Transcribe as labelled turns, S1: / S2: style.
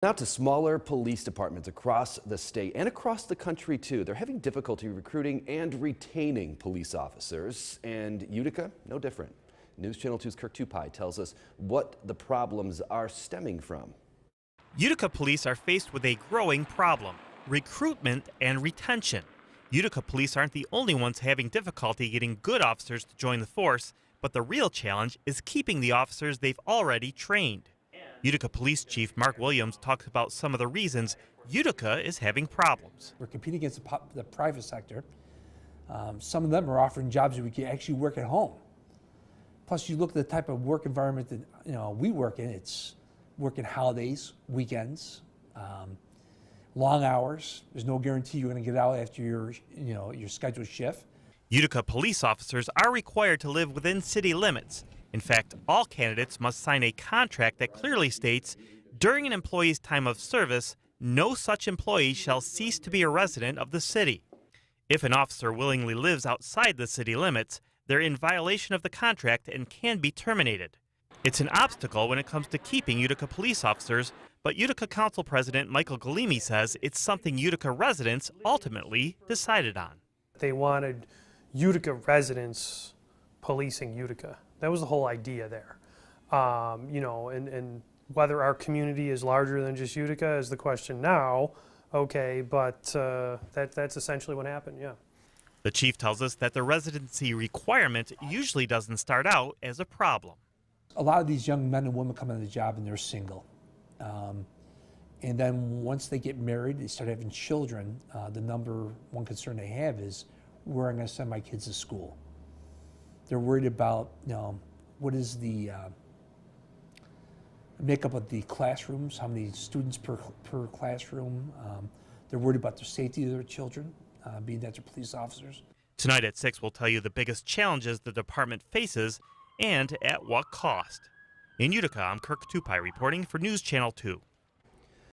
S1: Now to smaller police departments across the state and across the country too. They're having difficulty recruiting and retaining police officers, and Utica, no different. News Channel 2's Kirk Tupai tells us what the problems are stemming from.
S2: Utica police are faced with a growing problem: recruitment and retention. Utica police aren't the only ones having difficulty getting good officers to join the force, but the real challenge is keeping the officers they've already trained. Utica Police Chief Mark Williams talks about some of the reasons Utica is having problems.
S3: We're competing against the private sector. Some of them are offering jobs that we can actually work at home. Plus, you look at the type of work environment that we work in. It's working holidays, weekends, long hours. There's no guarantee you're going to get out after your scheduled shift.
S2: Utica police officers are required to live within city limits. In fact, all candidates must sign a contract that clearly states, during an employee's time of service, no such employee shall cease to be a resident of the city. If an officer willingly lives outside the city limits, they're in violation of the contract and can be terminated. It's an obstacle when it comes to keeping Utica police officers, but Utica Council President Michael Galimi says it's something Utica residents ultimately decided on.
S4: They wanted Utica residents policing Utica. That was the whole idea there. And whether our community is larger than just Utica is the question now. Okay, but that's essentially what happened, yeah.
S2: The chief tells us that the residency requirement usually doesn't start out as a problem.
S3: A lot of these young men and women come into the job and they're single. And then once they get married, they start having children. The number one concern they have is, where am I going to send my kids to school? They're worried about, what is the makeup of the classrooms, how many students per classroom. They're worried about the safety of their children, being that they're police officers.
S2: Tonight at 6, we'll tell you the biggest challenges the department faces and at what cost. In Utica, I'm Kirk Tupai reporting for News Channel 2.